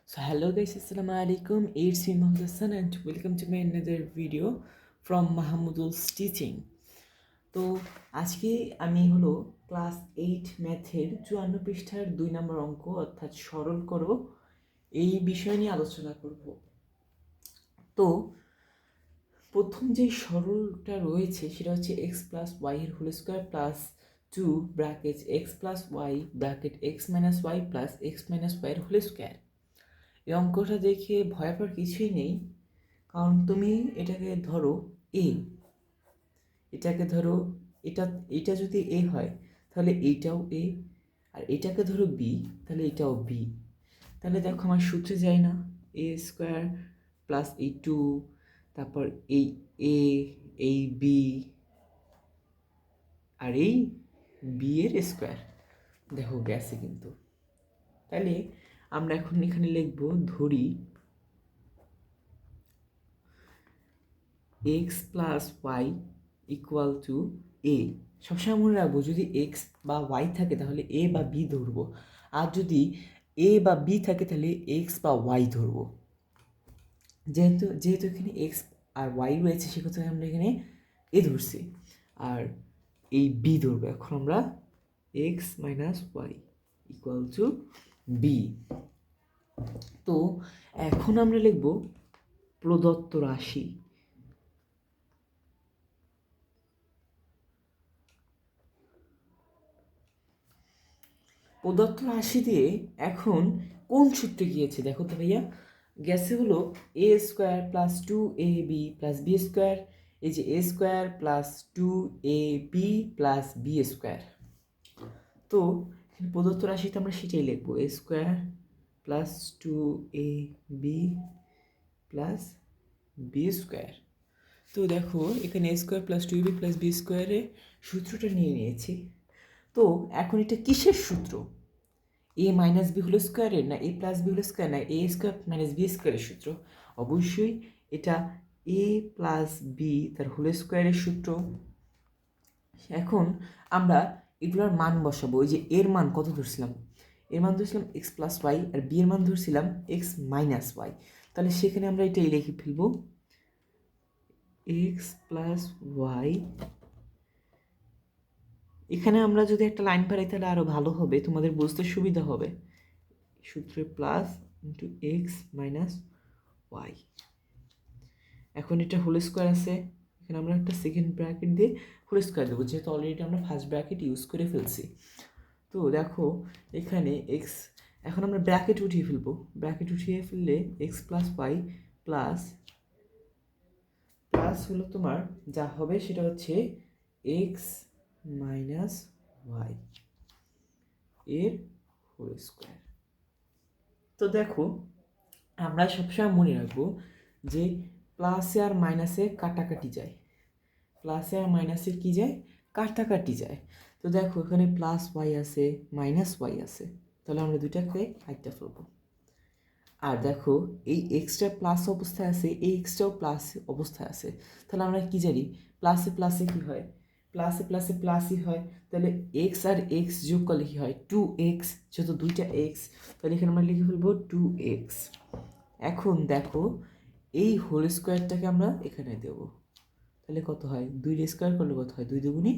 So hello guys, assalamu alaikum. It's me Mahmoud Hassan and welcome to my another video from Mahamudul's teaching. তো আজকে আমি হলো class 8 ম্যাথের 54 পৃষ্ঠার 2 নম্বর অঙ্ক অর্থাৎ সরল করো এই বিষয় নিয়ে আলোচনা করব। তো প্রথম যে সরলটা রয়েছে সেটা হচ্ছে x প্লাস ওয়াই এর whole square plus 2 bracket x plus Y bracket x minus Y plus x minus Y এর হোল স্কোয়ার। এই অঙ্কটা দেখে ভয় পাওয়ার কিছুই নেই, কারণ তুমি এটাকে ধরো এ, এটাকে ধরো এটা যদি এ হয় তাহলে এইটাও এ, আর এটাকে ধরো বি তাহলে এটাও বি। তাহলে দেখো আমার সূত্রে যায় না, এ স্কোয়ার প্লাস এই টু, তারপর এই এ, এই বি আর এই বি এর স্কোয়ার, দেখো গেছে কিন্তু। তাহলে আমরা এখন এখানে লিখবো, ধরি x plus y equal to a. সবসময় মনে রাখবো, যদি এক্স বা ওয়াই থাকে তাহলে এ বা বি ধরবো, আর যদি এ বা বি থাকে তাহলে এক্স বা ওয়াই ধরবো। যেহেতু যেহেতু এখানে এক্স আর ওয়াই রয়েছে সেক্ষেত্রে আমরা এখানে এ ধরছি, আর এই বি ধরবো। এখন আমরা X minus Y equal to B. তো এখন আমরা লিখব প্রদত্ত রাশি। প্রদত্ত রাশি দিয়ে এখন কোন সূত্রে গিয়েছে দেখো তো ভাইয়া, গেছে হলো এ square plus two A B plus B square. এই যে এ square plus two A B plus B square. তো প্রদত্ত রাশিতে আমরা সেটাই লিখবো, এ square plus two A B plus B square. তো দেখো এখানে এ square plus two A B plus B স্কোয়ারে সূত্রটা নিয়ে নিয়েছি। তো এখন এটা কিসের সূত্র? এ মাইনাস বি হোল স্কোয়ারের, না এ প্লাস বি হোল স্কোয়ার, না এ স্কোয়ার মাইনাস বি স্কোয়ারের সূত্র? অবশ্যই এটা এ প্লাস বি তার হোল স্কোয়ারের সূত্র। এখন আমরা এগুলোর মান বসাবো। ওই যে এর মান কত ধরছিলাম? এর মান ধরছিলাম এক্স প্লাস ওয়াই, আর বি এর মান ধরছিলাম এক্স মাইনাস ওয়াই। তাহলে সেখানে আমরা এটাই লিখে ফেলবো, এক্স প্লাস ওয়াই। এখানে আমরা যদি একটা লাইন পাই তাহলে আরও ভালো হবে, তোমাদের বুঝতে সুবিধা হবে। সূত্রে plus into X minus Y. এখন এটা হোল স্কোয়ার আছে, এখানে আমরা একটা সেকেন্ড ব্র্যাকেট দিয়ে হোল স্কোয়ার দেবো, যেহেতু অলরেডি আমরা ফার্স্ট ব্র্যাকেট ইউজ করে ফেলছি। তো দেখো এখানে এক্স, এখন আমরা ব্র্যাকেট উঠিয়ে ফেলবো। ব্র্যাকেট উঠিয়ে ফেললে X plus Y plus plus হলো তোমার যা হবে সেটা হচ্ছে এক্স মাইনাস ওয়াই এর হোল স্কোয়ার। তো দেখো আমরা সবসময় মনে রাখবো যে প্লাসে আর মাইনাসে কাটাকাটি যায়, প্লাসে আর মাইনাসে কি যায়? কাটাকাটি যায়। তো দেখো এখানে প্লাস ওয়াই আছে, মাইনাস ওয়াই আছে, তাহলে আমরা দুইটাকে কাটতে ফেলবো। আর দেখো এই এক্সট্রা প্লাস অবস্থায় আছে, এই এক্সট্রাও প্লাস অবস্থায় আছে। তাহলে আমরা কি জানি, প্লাসে প্লাসে কি হয়? প্লাসে প্লাসে প্লাসই হয়। তাহলে এক্স আর এক্স যোগ করলে কি হয়? Two X. যেহেতু দুইটা এক্স, তাহলে এখানে আমরা লিখে ফেলবো টু এক্স। এখন দেখো এই হোল স্কোয়ারটাকে আমরা এখানে দেব, তাহলে কত হয়? দুই স্কোয়ার করলে কত হয়? দুই দুগুণে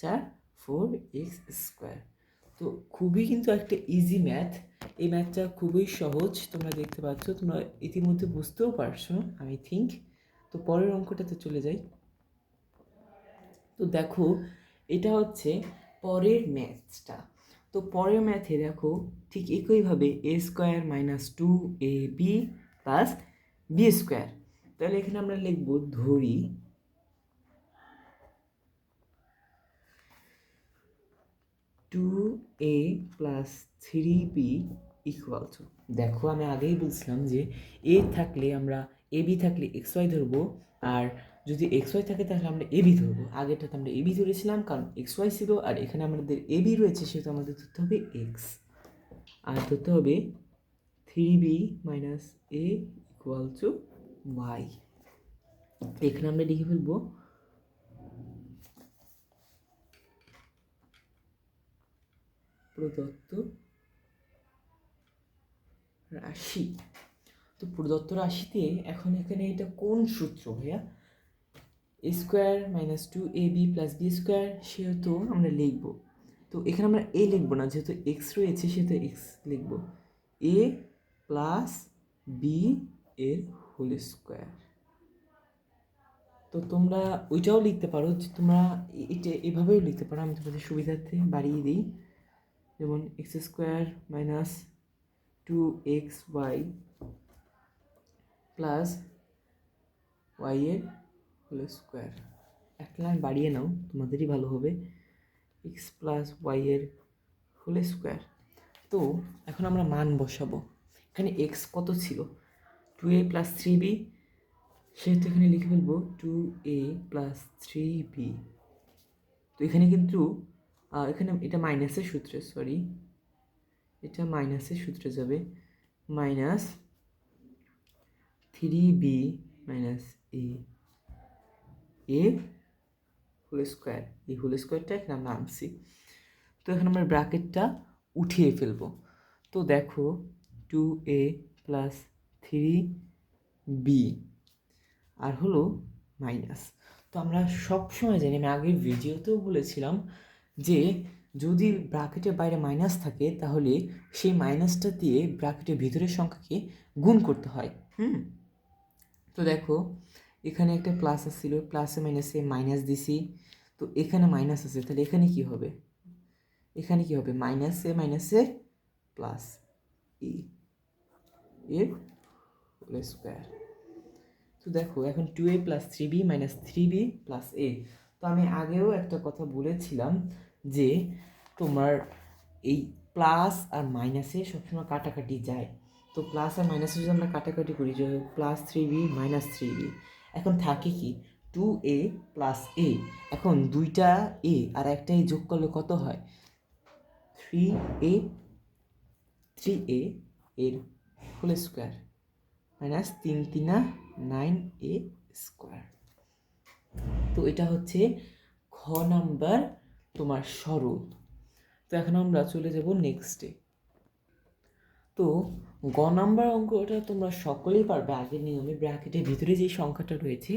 চার, ফোর এক্স স্কোয়ার। তো খুবই কিন্তু একটা ইজি ম্যাথ, এই ম্যাথটা খুবই সহজ, তোমরা দেখতে পাচ্ছ, তোমরা ইতিমধ্যে বুঝতেও পারছো আমি থিঙ্ক। তো পরের অঙ্কটাতে চলে যাই। তো দেখো এটা হচ্ছে পরের ম্যাথটা। তো পরের ম্যাথে দেখো ঠিক একইভাবে A square minus two A B plus B square. তাহলে এখানে আমরা লিখব, ধরি two A plus three B equal to. দেখো আমি আগেই বলছিলাম যে এ থাকলে আমরা এ বি থাকলে এক্স ওয়াই ধরবো, আর যদি এক্স ওয়াই থাকে তাহলে আমরা এ বি ধরবো। আগেরটাতে আমরা এ বি ধরেছিলাম কারণ এক্স ওয়াই ছিল, আর এখানে আমাদের এ বি রয়েছে সেহেতু আমাদের ধরতে হবে এক্স, আর ধরতে হবে three B minus A equal to Y. এখানে আমরা লিখে ফেলবো প্রদত্ত রাশি। তো প্রদত্ত রাশিতে এখন এখানে এটা কোন সূত্র ভাইয়া? A square minus 2ab plus B square, সেহেতু আমরা লিখব। তো এখানে আমরা এ লিখবো না, যেহেতু এক্স রয়েছে সেহেতু এক্স লিখব। এ প্লাস বি এর হোল স্কোয়ার। তো তোমরা ওইটাও লিখতে পারো, যে তোমরা এটা এভাবেও লিখতে পারো, আমি তোমাদের সুবিধার্থে বাড়িয়ে দিই। যেমন X square minus 2xy plus Y এর হোল স্কোয়ার। একটা লাইন বাড়িয়ে নাও, তোমাদেরই ভালো হবে। এক্স প্লাস ওয়াই এর হোল স্কোয়ার। তো এখন আমরা মান বসাবো। এখানে এক্স কত ছিল? 2a প্লাস 3b, সেহেতু এখানে লিখে ফেলবো 2a প্লাস 3b। তো এখানে কিন্তু এখানে এটা মাইনাসের সূত্রে, সরি, এটা মাইনাসের সূত্রে যাবে। মাইনাস 3b মাইনাস এ হোল স্কোয়ার। এই হোল স্কোয়ারটা এখানে আমরা আনছি। তো এখন আমরা ব্র্যাকেটটা উঠিয়ে ফেলবো। তো দেখো 2a প্লাস 3b আর হলো মাইনাস। তো আমরা সব সময় জানি, আমি আগের ভিডিওতেও বলেছিলাম যে যদি ব্র্যাকেটের বাইরে মাইনাস থাকে তাহলে সেই মাইনাসটা দিয়ে ব্র্যাকেটের ভিতরের সংখ্যাকে গুণ করতে হয়। তো দেখো এখানে একটা প্লাস আসছিল, প্লাসে মাইনাসে মাইনাস দিছি। তো এখানে মাইনাস আছে, তাহলে এখানে কি হবে? এখানে কি হবে? মাইনাসে মাইনাসে প্লাস এর হোল স্কোয়ার। তো দেখো এখন 2a plus 3b minus 3b plus এ। তো আমি আগেও একটা কথা বলেছিলাম যে তোমার এই প্লাস আর মাইনাসে সবসময় কাটাকাটি যায়। তো প্লাস আর মাইনাসে যদি আমরা কাটাকাটি করি, যে প্লাস 3b মাইনাস 3b, এখন থাকে কি 2a প্লাস এ। এখন দুইটা এ আর একটা এ যোগ করলে কত হয়? 3a এর whole square minus 3 3 9a square. তো এটা হচ্ছে খ নাম্বার তোমার সরল। তো এখন আমরা চলে যাব নেক্সটে। তো গ নাম্বার অঙ্কটা তোমরা সকলেই পারবে। আগের নিয়মে ব্র্যাকেটের ভিতরে যে সংখ্যাটা রয়েছে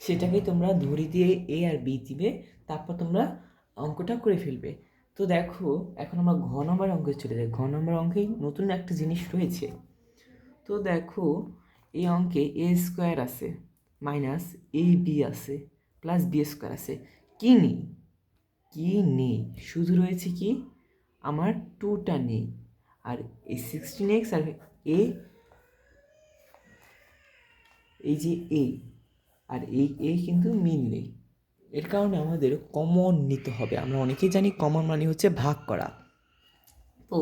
সেটাকে তোমরা ধরি দিয়ে এ আর বি দিবে, তারপর তোমরা অঙ্কটা করে ফেলবে। তো দেখো এখন আমরা ঘ নাম্বার অঙ্কে চলে যাই। ঘ নাম্বার অঙ্কে নতুন একটা জিনিস রয়েছে। তো দেখো এই অঙ্কে এ স্কোয়ার আছে মাইনাস এ বি আছে প্লাস বি স্কোয়ার আছে। কি নেই? কি নেই? শুধু রয়েছে কি আমার 2টা নেই। আর এই 16x আর এ, এই যে এ আর এই এ কিন্তু মিল নেই। এর কারণে আমাদের কমন নিতে হবে। আমরা অনেকেই জানি কমন মানে হচ্ছে ভাগ করা। তো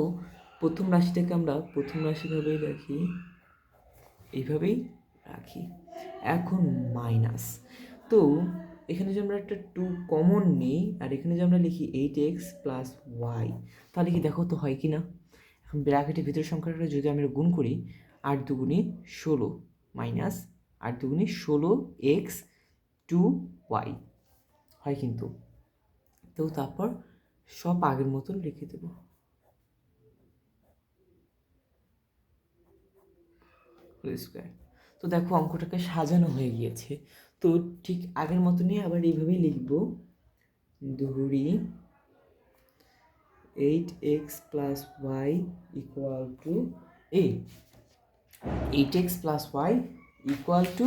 প্রথম রাশিটাকে আমরা প্রথম রাশিভাবেই রাখি, এইভাবেই রাখি। এখন মাইনাস। তো এখানে যে আমরা একটা 2 কমন নিই আর এখানে যে আমরা লিখি 8x প্লাস ওয়াই, তাহলে কি দেখো তো হয় কি না? এখন ব্র্যাকেটের ভিতরের সংখ্যাটা যদি আমরা গুণ করি, 8 দুগুণে 16 মাইনাস 8 দুগুণে 16x 2y হয় কিন্তু। তো তারপর সব আগের মতন লিখে দেবো। স্কোয়ার। তো দেখো অঙ্কটাকে সাজানো হয়ে গিয়েছে। তো ঠিক আগের মতনই আবার এইভাবেই লিখব। ধরি 8x plus y equal to a. 8x plus y equal to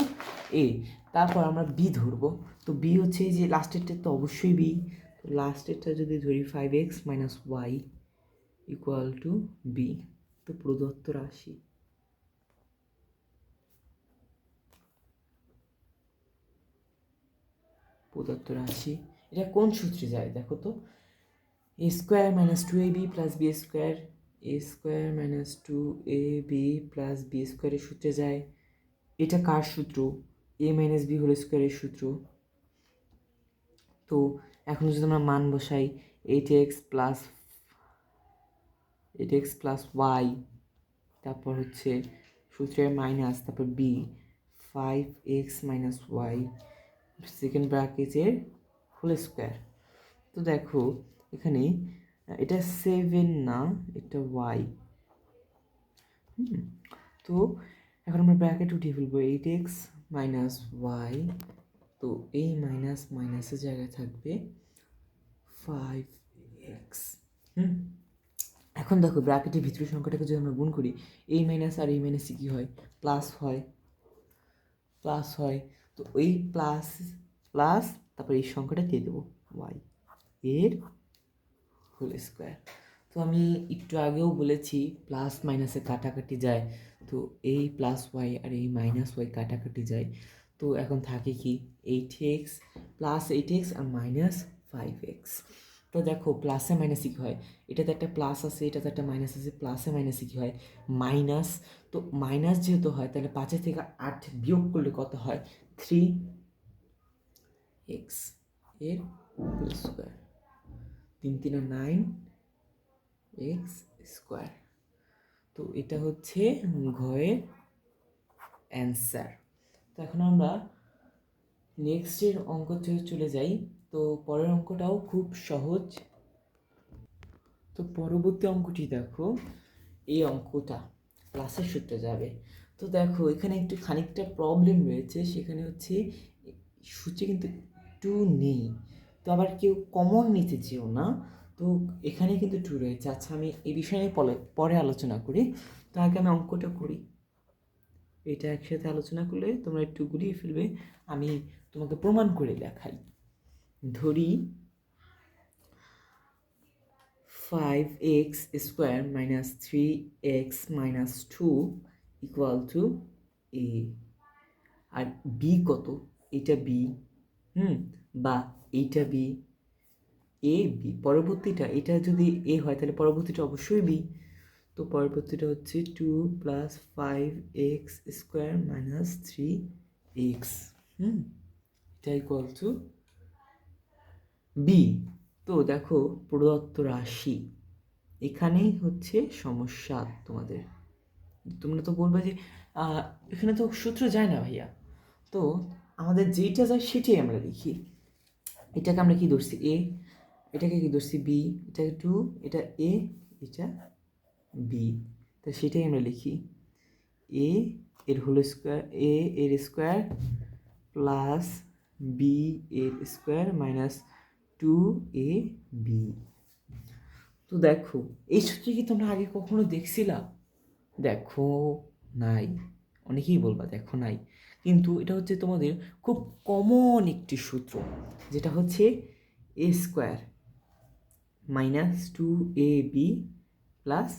a. তারপর আমরা বি ধরবো। তো বি হচ্ছে এই যে লাস্টেরটা, তো অবশ্যই বি। তো লাস্টেরটা যদি ধরি 5x minus Y equal to B. তো প্রদত্ত রাশি এটা কোন সূত্রে যায় দেখো তো? A square minus 2ab plus B square. A square minus 2ab plus b স্কোয়ারের সূত্রে যায়। এটা কার সূত্র? এ মাইনাস বি হোল স্কোয়ারের সূত্র। তো এখন যদি আমরা মান বসাই, 8x প্লাস ওয়াই, তারপর হচ্ছে সূত্রের মাইনাস, তারপর B 5x minus Y second ব্র্যাকেটের হোল স্কোয়ার। তো দেখো এখানে এটা 7 না, এটা ওয়াই, তো এখন আমরা ব্র্যাকেট উঠিয়ে ফেলবো 8x মাইনাস ওয়াই, তো এই মাইনাস মাইনাসের জায়গায় থাকবে 5x। এখন দেখো ব্র্যাকেটের ভিতরের সংখ্যাটাকে যদি আমরা গুণ করি, এই মাইনাস আর এই মাইনাসে কী হয়, প্লাস হয়, প্লাস হয়। তো ওই প্লাস প্লাস তারপর এই সংখ্যাটা দিয়ে দেবো ওয়াই এর হোল স্কোয়ার। তো আমি একটু আগেও বলেছি প্লাস মাইনাসে কাটাকাটি যায়, তো এই প্লাস ওয়াই আর এই মাইনাস ওয়াই কাটাকাটি যায়। তো এখন থাকে কি 8x প্লাস 8x আর মাইনাস 5x। তো দেখো প্লাসে মাইনাসে কী হয়, এটাতে একটা প্লাস আছে, এটাতে একটা মাইনাস আছে, প্লাসে মাইনাসে কী হয় মাইনাস। তো মাইনাস যেহেতু হয় তাহলে 5 থেকে 8 বিয়োগ করলে কত হয় 3x এর হোল স্কোয়ার, 3 3 9 এক্স স্কোয়ার। তো এটা হচ্ছে ঘয়ের অ্যান্সার। তো এখন আমরা নেক্সটের অঙ্ক চলে যাই। তো পরের অঙ্কটাও খুব সহজ। তো পরবর্তী অঙ্কটি দেখো, এই অঙ্কটা প্লাসের সূত্রে যাবে। তো দেখো এখানে একটু খানিকটা প্রবলেম রয়েছে, সেখানে হচ্ছে সূত্রে কিন্তু একটু নেই, তো আবার কেউ কমন নিতে চেও না। তো এখানে কিন্তু টু রয়েছে। আচ্ছা আমি এই বিষয়ে পরে আলোচনা করি, তো আগে আমি অঙ্কটা করি। এটা একসাথে আলোচনা করলে তোমরা একটু গুলিয়ে ফেলবে, আমি তোমাকে প্রমাণ করে দেখাই। ধরি 5x square minus 3x minus 2 equal to a, আর b কত, এটা b, বা এইটা b, a b, পরবর্তীটা এটা যদি a হয় তাহলে পরবর্তীটা অবশ্যই b। তো পরবর্তীটা হচ্ছে 2 plus 5x square minus 3x, এটা ইকুয়াল টু b। তো দেখো প্রদত্ত রাশি, এখানেই হচ্ছে সমস্যা তোমাদের। তোমরা তো বলবে যে এখানে তো সূত্র যায় না ভাইয়া। তো আমাদের যেইটা যায় সেটাই আমরা লিখি। এটাকে আমরা কি ধরছি এ, এটাকে কি ধরছি বি, এটাকে 2, এটা এ, এটা বি, তো সেটাই আমরা লিখি এ এর হোল স্কোয়ার, এ এর স্কোয়ার প্লাস বি এর স্কোয়ার মাইনাস 2 ab। তো দেখো এই সূত্রে কি তোমরা আগে কখনো দেখছিলা? দেখো নাই, অনেকেই বলবা দেখো নাই, কিন্তু এটা হচ্ছে তোমাদের খুব কমন একটি সূত্র, যেটা হচ্ছে a square minus 2ab plus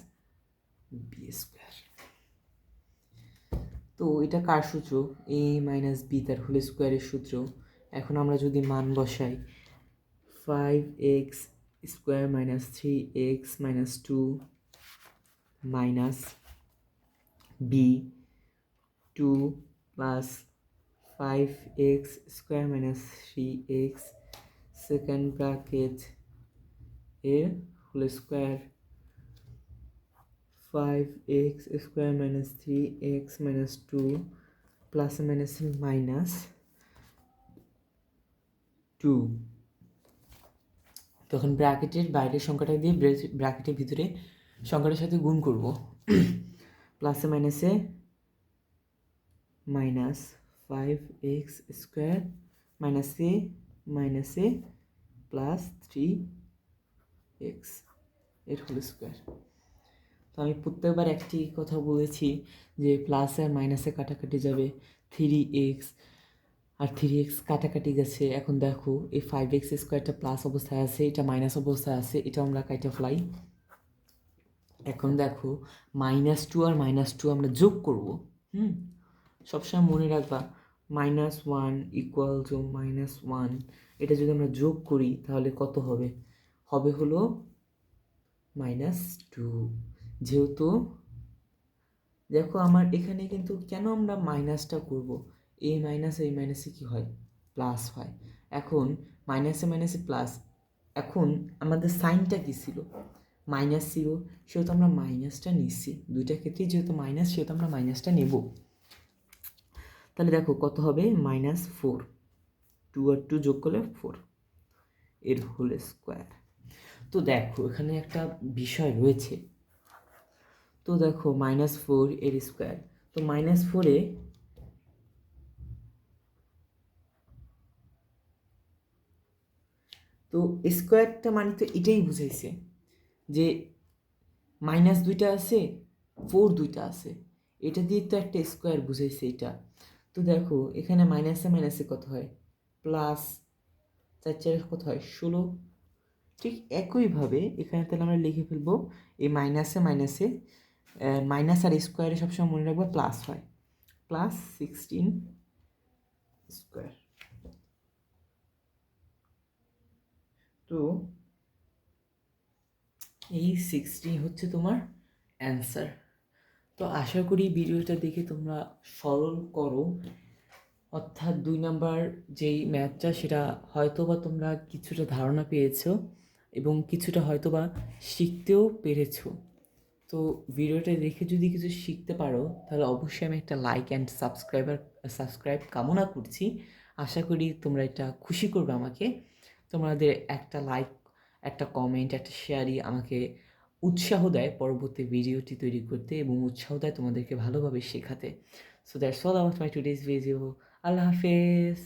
B square. তো এটা কার সূত্র, এ মাইনাস বি তার হোল স্কোয়ারের সূত্র। এখন আমরা যদি মান বসাই 5x square minus 3x minus 2 minus b 2 plus 5x square minus 3x second bracket এর whole square 5x square minus 3x minus 2 plus minus minus 2। তখন ব্র্যাকেটের বাইরের সংখ্যাটা দিয়ে ব্র্যাকেটের ভিতরে সংখ্যাটার সাথে গুণ করব, প্লাসে মাইনাসে মাইনাস 5x স্কোয়ার মাইনাসে প্লাস 3x এর হোল স্কোয়ার। তো আমি প্রত্যেকবার একটি কথা বলেছি যে প্লাসে আর মাইনাসে কাটাকাটি যাবে, 3x আর 3x কাটাকাটি গেছে। এখন দেখো এই 5x স্কোয়ারটা প্লাস অবস্থায় আছে, এটা মাইনাস অবস্থায় আছে, এটা আমরা কাইটা ফেলাই। এখন দেখো -2 আর -2 আমরা যোগ করব। সবসময় মনে রাখবা -1 ইকুয়াল টু -1, এটা যদি আমরা যোগ করি তাহলে কত হবে, হবে হলো -2। যেহেতু দেখো আমার এখানে কিন্তু কেন আমরা মাইনাসটা করব, এই মাইনাসে কী হয় প্লাস হয়। এখন মাইনাসে প্লাস, এখন আমাদের সাইনটা কী ছিল মাইনাস ছিল, সেহেতু আমরা মাইনাসটা নিচ্ছি, দুইটা ক্ষেত্রে যেহেতু মাইনাস সেহেতু আমরা মাইনাসটা নেব। তাহলে দেখো কত হবে -4, 2 আর 2 যোগ করলে 4 এর হোল স্কোয়ার। তো দেখো এখানে একটা বিষয় রয়েছে, তো তো দেখো -4 এর স্কোয়ার, তো -4 তো স্কোয়ারটা মানে তো এটাই বুঝাইছে যে মাইনাস 2টা আছে, 4 2টা আছে, এটা দিয়ে তো একটা স্কোয়ার বুঝাইছে এটা। তো দেখো এখানে মাইনাসে মাইনাসে কত হয়, প্লাস 4 4 কত হয় 16। ঠিক একইভাবে এখানে তাহলে আমরা লিখে ফেলবো এই মাইনাসে মাইনাসে, মাইনাস আর স্কোয়ারে সবসময় মনে রাখবো প্লাস হয়, +16 স্কোয়ার। তো এই 60 হচ্ছে তোমার অ্যান্সার। তো আশা করি ভিডিওটা দেখে তোমরা সরল করো, অর্থাৎ 2 নাম্বার যেই ম্যাথটা সেটা হয়তো বা তোমরা কিছুটা ধারণা পেয়েছো এবং কিছুটা হয়তো বা শিখতেও পেরেছো। তো ভিডিওটা দেখে যদি কিছু শিখতে পারো তাহলে অবশ্যই আমি একটা লাইক অ্যান্ড সাবস্ক্রাইব কামনা করছি। আশা করি তোমরা এটা খুশি করবে আমাকে। তোমাদের একটা লাইক, একটা কমেন্ট, একটা শেয়ারই আমাকে উৎসাহ দেয় পরবর্তী ভিডিওটি তৈরি করতে এবং উৎসাহ দেয় তোমাদেরকে ভালোভাবে শেখাতে। So that's all about my today's video. আল্লাহ হাফেজ।